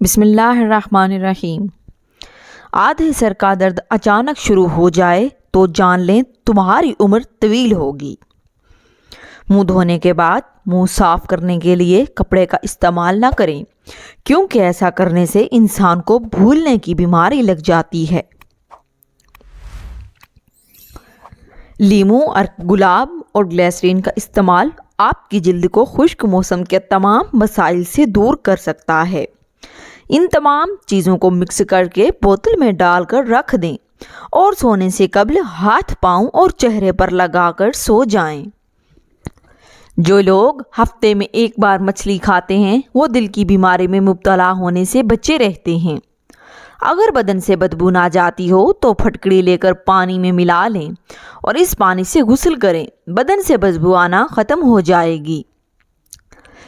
بسم اللہ الرحمن الرحیم۔ آدھے سر کا درد اچانک شروع ہو جائے تو جان لیں تمہاری عمر طویل ہوگی۔ منہ دھونے کے بعد منہ صاف کرنے کے لیے کپڑے کا استعمال نہ کریں، کیونکہ ایسا کرنے سے انسان کو بھولنے کی بیماری لگ جاتی ہے۔ لیموں اور گلاب اور گلیسرین کا استعمال آپ کی جلد کو خشک موسم کے تمام مسائل سے دور کر سکتا ہے۔ ان تمام چیزوں کو مکس کر کے بوتل میں ڈال کر رکھ دیں اور سونے سے قبل ہاتھ پاؤں اور چہرے پر لگا کر سو جائیں۔ جو لوگ ہفتے میں ایک بار مچھلی کھاتے ہیں وہ دل کی بیماری میں مبتلا ہونے سے بچے رہتے ہیں۔ اگر بدن سے بدبو نہ جاتی ہو تو پھٹکڑی لے کر پانی میں ملا لیں اور اس پانی سے غسل کریں، بدن سے بدبو آنا ختم ہو جائے گی۔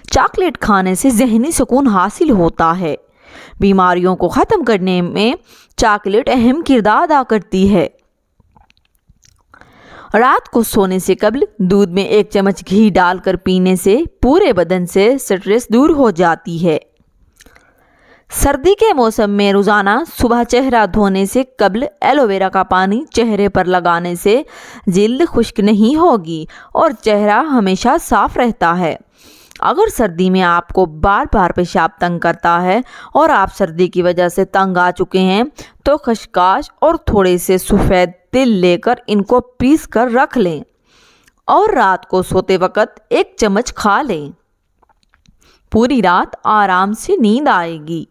چاکلیٹ کھانے سے ذہنی سکون حاصل ہوتا ہے۔ بیماریوں کو ختم کرنے میں چاکلیٹ اہم کردار ادا کرتی ہے۔ رات کو سونے سے قبل دودھ میں 1 چمچ گھی ڈال کر پینے سے پورے بدن سے سٹریس دور ہو جاتی ہے۔ سردی کے موسم میں روزانہ صبح چہرہ دھونے سے قبل ایلو ویرا کا پانی چہرے پر لگانے سے جلد خشک نہیں ہوگی اور چہرہ ہمیشہ صاف رہتا ہے۔ اگر سردی میں آپ کو بار بار پیشاب تنگ کرتا ہے اور آپ سردی کی وجہ سے تنگ آ چکے ہیں تو خشخاش اور تھوڑے سے سفید تل لے کر ان کو پیس کر رکھ لیں اور رات کو سوتے وقت 1 چمچ کھا لیں۔ پوری رات آرام سے نیند آئے گی۔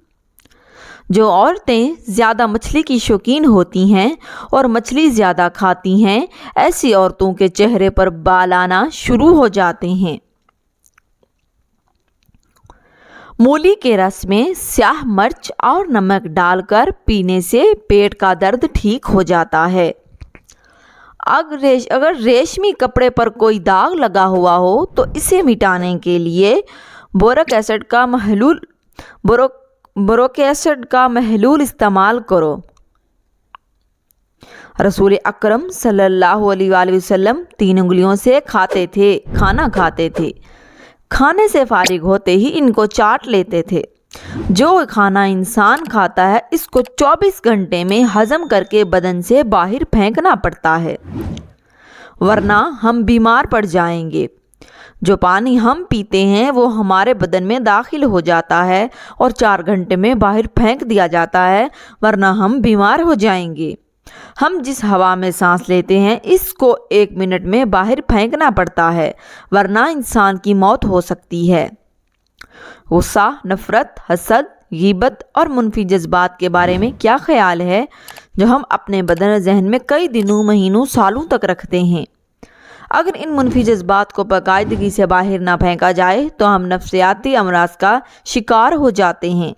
جو عورتیں زیادہ مچھلی کی شوقین ہوتی ہیں اور مچھلی زیادہ کھاتی ہیں، ایسی عورتوں کے چہرے پر بال آنا شروع ہو جاتے ہیں۔ مولی کے رس میں سیاہ مرچ اور نمک ڈال کر پینے سے پیٹ کا درد ٹھیک ہو جاتا ہے۔ اگر ریشمی کپڑے پر کوئی داغ لگا ہوا ہو تو اسے مٹانے کے لیے بورک ایسڈ کا محلول استعمال کرو۔ رسول اکرم صلی اللہ علیہ وآلہ وسلم 3 انگلیوں سے کھانا کھاتے تھے۔ کھانے سے فارغ ہوتے ہی ان کو چاٹ لیتے تھے۔ جو کھانا انسان کھاتا ہے اس کو 24 گھنٹے میں ہضم کر کے بدن سے باہر پھینکنا پڑتا ہے، ورنہ ہم بیمار پڑ جائیں گے۔ جو پانی ہم پیتے ہیں وہ ہمارے بدن میں داخل ہو جاتا ہے اور 4 گھنٹے میں باہر پھینک دیا جاتا ہے، ورنہ ہم بیمار ہو جائیں گے۔ ہم جس ہوا میں سانس لیتے ہیں اس کو 1 منٹ میں باہر پھینکنا پڑتا ہے، ورنہ انسان کی موت ہو سکتی ہے۔ غصہ، نفرت، حسد، غیبت اور منفی جذبات کے بارے میں کیا خیال ہے جو ہم اپنے بدن ذہن میں کئی دنوں، مہینوں، سالوں تک رکھتے ہیں؟ اگر ان منفی جذبات کو باقاعدگی سے باہر نہ پھینکا جائے تو ہم نفسیاتی امراض کا شکار ہو جاتے ہیں۔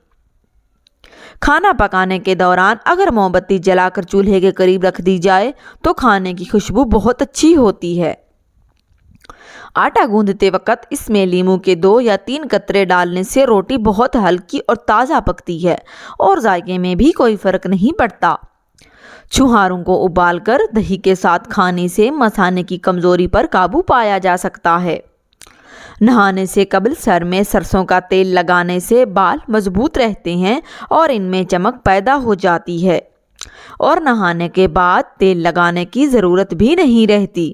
کھانا پکانے کے دوران اگر موم بتی جلا کر چولہے کے قریب رکھ دی جائے تو کھانے کی خوشبو بہت اچھی ہوتی ہے۔ آٹا گوندھتے وقت اس میں لیموں کے 2 یا 3 قطرے ڈالنے سے روٹی بہت ہلکی اور تازہ پکتی ہے اور ذائقے میں بھی کوئی فرق نہیں پڑتا۔ چھوہاروں کو ابال کر دہی کے ساتھ کھانے سے مثانے کی کمزوری پر قابو پایا جا سکتا ہے۔ نہانے سے قبل سر میں سرسوں کا تیل لگانے سے بال مضبوط رہتے ہیں اور ان میں چمک پیدا ہو جاتی ہے، اور نہانے کے بعد تیل لگانے کی ضرورت بھی نہیں رہتی۔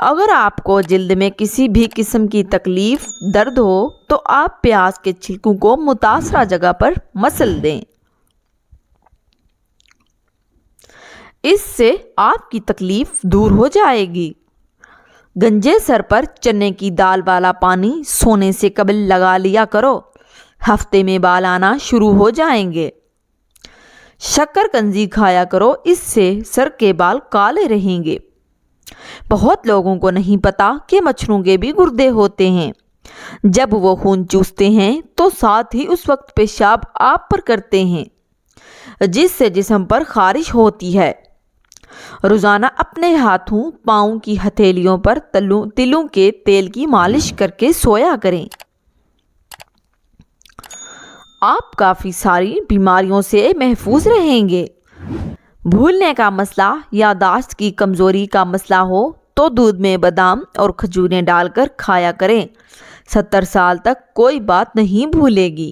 اگر آپ کو جلد میں کسی بھی قسم کی تکلیف، درد ہو تو آپ پیاز کے چھلکوں کو متاثرہ جگہ پر مسل دیں۔ اس سے آپ کی تکلیف دور ہو جائے گی۔ گنجے سر پر چنے کی دال والا پانی سونے سے قبل لگا لیا کرو، ہفتے میں بال آنا شروع ہو جائیں گے۔ شکر کنجی کھایا کرو، اس سے سر کے بال کالے رہیں گے۔ بہت لوگوں کو نہیں پتا کہ مچھروں کے بھی گردے ہوتے ہیں۔ جب وہ خون چوستے ہیں تو ساتھ ہی اس وقت پیشاب آپ پر کرتے ہیں، جس سے جسم پر خارش ہوتی ہے۔ روزانہ اپنے ہاتھوں، پاؤں کی ہتھیلیوں پر تلوں کے تیل کی مالش کر کے سویا کریں۔ آپ کافی ساری بیماریوں سے محفوظ رہیں گے۔ بھولنے کا مسئلہ، یادداشت کی کمزوری کا مسئلہ ہو تو دودھ میں بادام اور کھجوریں ڈال کر کھایا کریں۔ 70 سال تک کوئی بات نہیں بھولے گی۔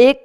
1